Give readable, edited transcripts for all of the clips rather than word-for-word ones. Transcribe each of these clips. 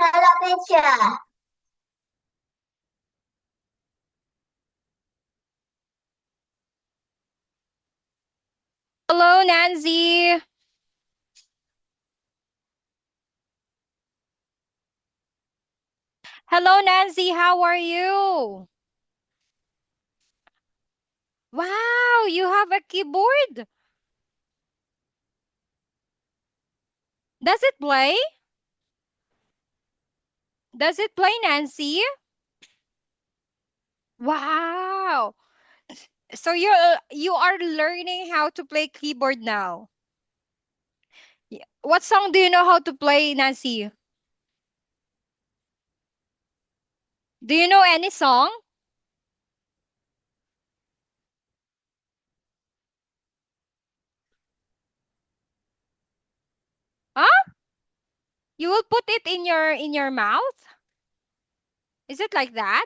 Malapit siya. Hello, Nancy. Hello, Nancy. How are you? Wow, you have a keyboard. Does it play? Does it play, Nancy? Wow. So you are learning how to play keyboard now. What song do you know how to play, Nancy? Do you know any song? Huh? You will put it in your mouth? Is it like that?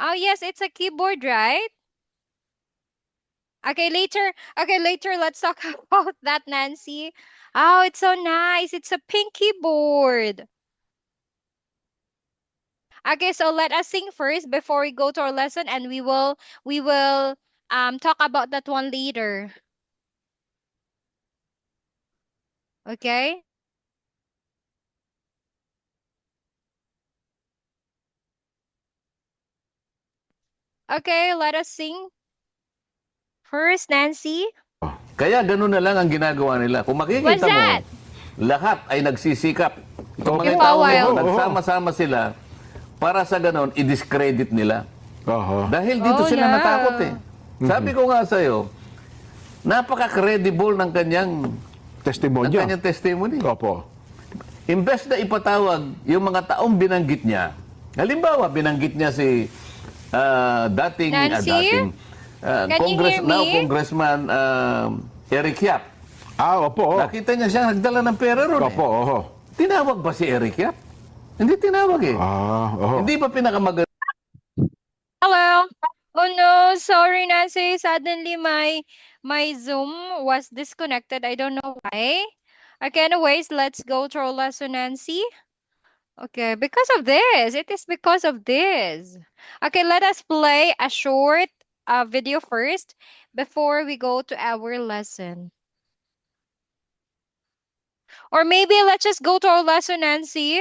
Oh, yes, it's a keyboard, right? Okay, later let's talk about that, Nancy. Oh, it's so nice. It's a pink keyboard. Okay, so let us sing first before we go to our lesson and we will talk about that one later. Okay? Okay, let us sing first, Nancy. Kaya ganun na lang ang ginagawa nila. Kung What's makikita mo, that? lahat ay nagsisikap. Itong Okay, mga for Opo. a taong ito, while. nagsama-sama sila para sa ganon, i-discredit nila. Oho. Dahil dito Oh sila natakot eh. no. Sabi ko nga sa'yo, napaka-credible ng Testimonya. kanyang testimony. Opo. Imbes na ipatawag yung mga taong binanggit niya, halimbawa, binanggit niya si Nancy, can you hear now me? Congressman Eric Yap. Opo. Nakita niya siya nagdala ng pera ron eh. Opo, oho. Tinawag ba si Eric Yap? Hindi tinawag eh. Oho. Hindi ba pinakamaganda? Hello. Oh no, sorry, Nancy. Suddenly my Zoom was disconnected. I don't know why. Okay, anyways, let's go to our lesson, Nancy. Okay, because of this. It is because of this. Okay, let us play a short video first before we go to our lesson. Or maybe let's just go to our lesson, Nancy,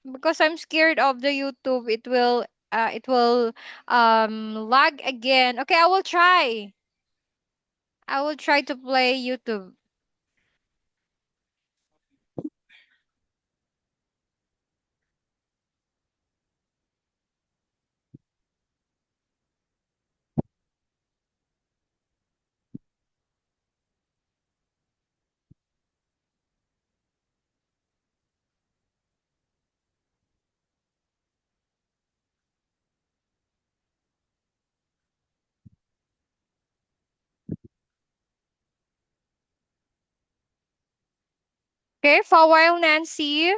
because I'm scared of the YouTube. It will lag again. Okay, I will try. I will try to play YouTube. Okay, for a while, Nancy.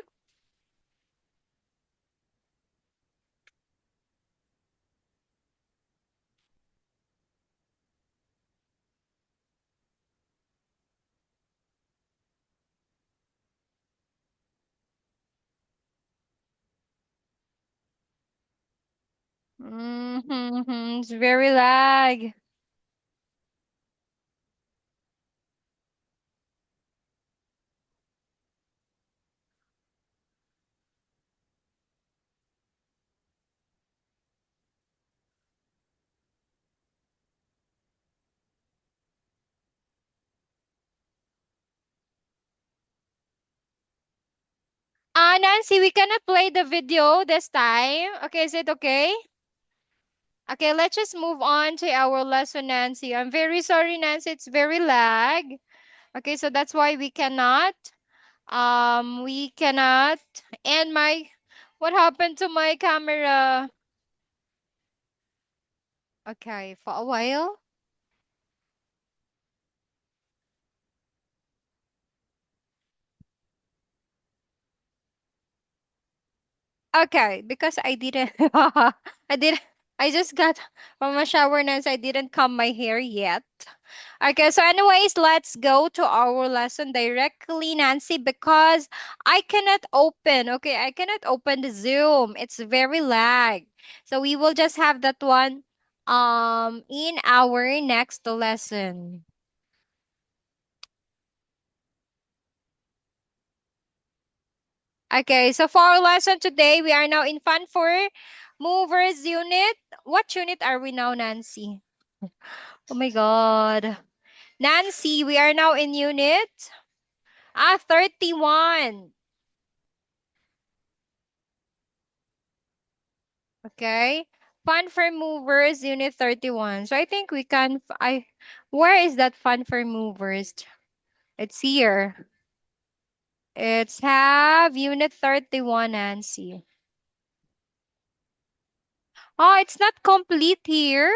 It's very lag. Nancy, we cannot play the video this time. Okay, is it okay? Okay, let's just move on to our lesson, Nancy. I'm very sorry, Nancy. It's very lag. Okay, so that's why we cannot. And what happened to my camera? Okay, for a while. Okay, because I didn't, I didn't. I just got from a shower and I didn't comb my hair yet. Okay, so anyways, let's go to our lesson directly, Nancy, because I cannot open the Zoom. It's very lag. So we will just have that one in our next lesson. Okay, so for our lesson today, we are now in Fun for Movers unit. What unit are we now, Nancy? Oh my God. Nancy, we are now in unit 31. Okay. Fun for Movers, Unit 31. So I think we can, where is that Fun for Movers? It's here. It's have Unit 31, Nancy. Oh, it's not complete here.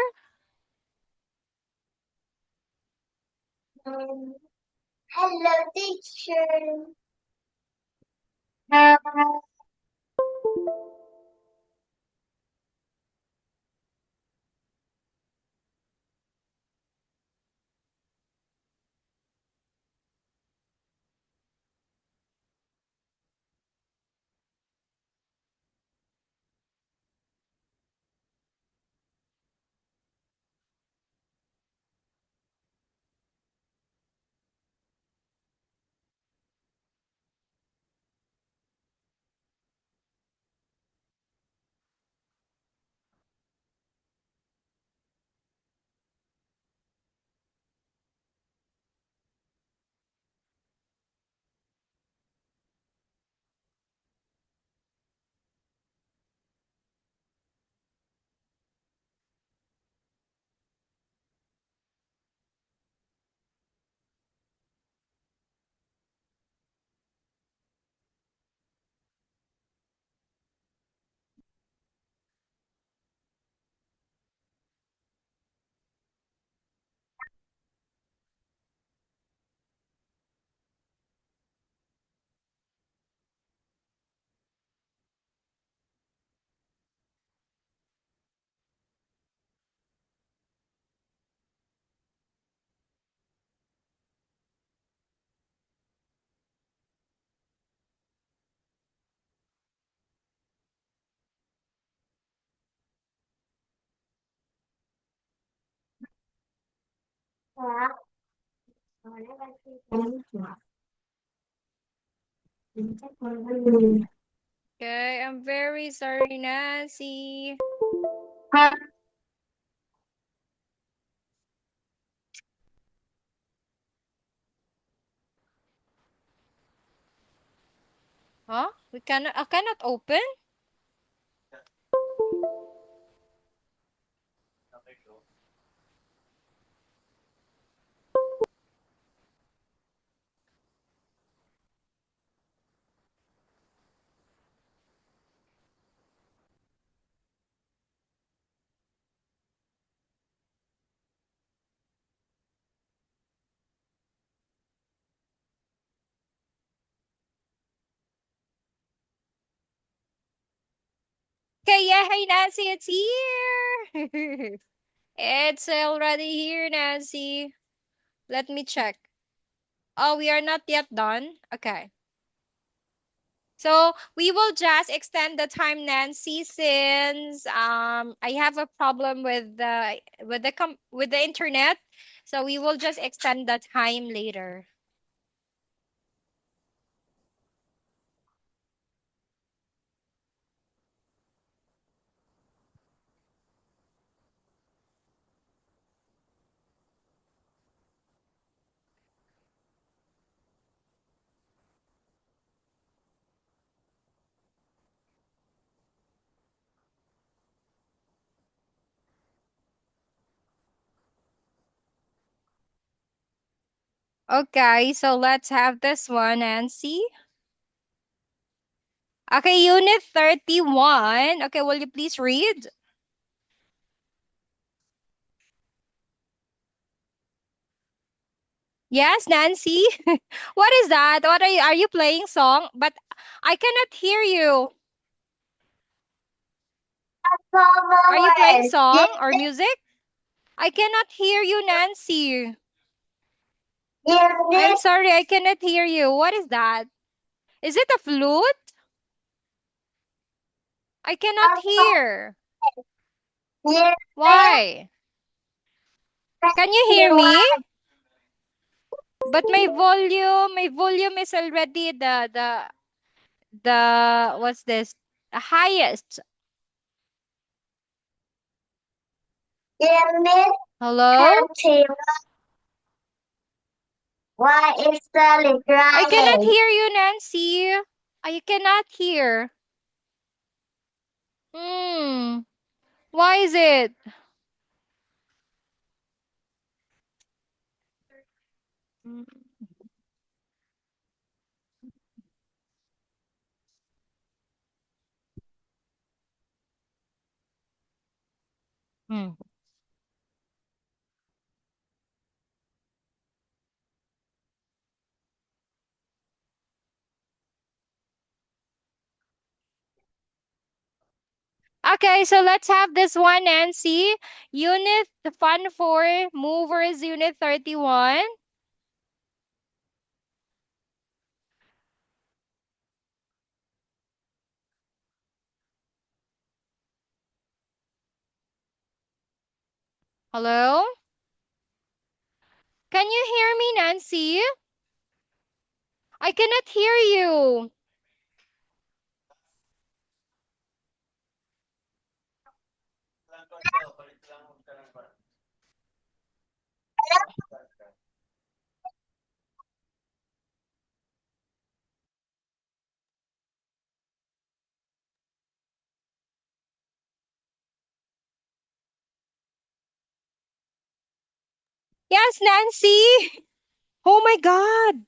Hello, teacher. Okay, I'm very sorry, Nancy. Huh? I cannot open? Okay, yeah, hey, Nancy, it's here. It's already here, Nancy. Let me check. Oh, we are not yet done. Okay. So we will just extend the time, Nancy, since I have a problem with the internet. So we will just extend the time later. Okay, so let's have this one, Nancy. Okay, Unit 31. Okay, will you please read? Yes, Nancy. What is that? What are you playing song? But I cannot hear you. Are you playing followers. song or music? I cannot hear you, Nancy. I'm Unit sorry, I cannot hear you. What is that? Is it a flute? I cannot hear. unit Why? Can you hear me? But my volume is already the what's this? The highest. unit Hello? country. Why is Sally I cannot crying? hear you, Nancy. I cannot hear. Hmm. Why is it? Hmm. Okay, so let's have this one, Nancy. Unit Fun 4 Movers, Unit 31. Hello? Can you hear me, Nancy? I cannot hear you. Yes, Nancy. Oh my God.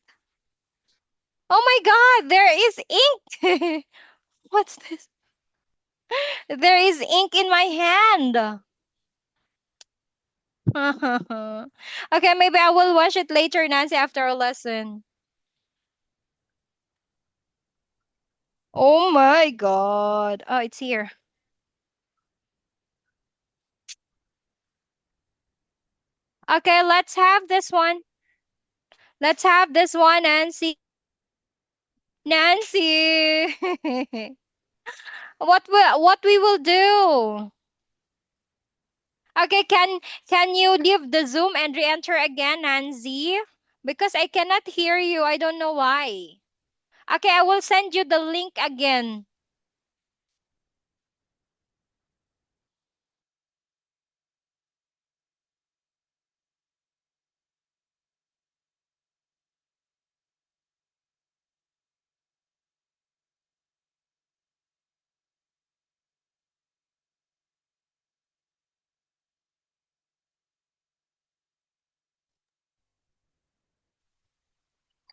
Oh my God, there is ink. What's this? There is ink in my hand. Okay, maybe I will wash it later, Nancy, after our lesson. Oh my God. Oh, it's here. Okay, let's have this one. Let's have this one, Nancy. Nancy. What we will do? Okay, can you leave the Zoom and re-enter again, Nancy? Because I cannot hear you. I don't know why. Okay, I will send you the link again.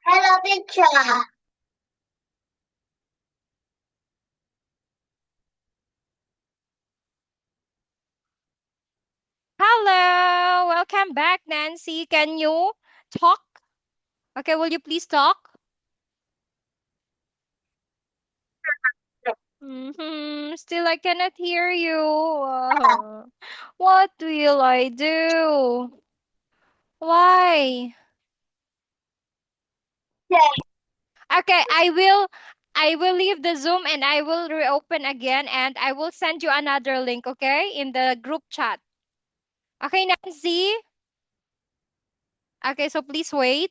Hello, teacher. Hello, welcome back, Nancy. Can you talk? Okay, will you please talk? Still, I cannot hear you. What will I do? Why? Okay, I will leave the Zoom and I will reopen again and I will send you another link, okay? In the group chat. Okay, Nancy? Okay, so please wait.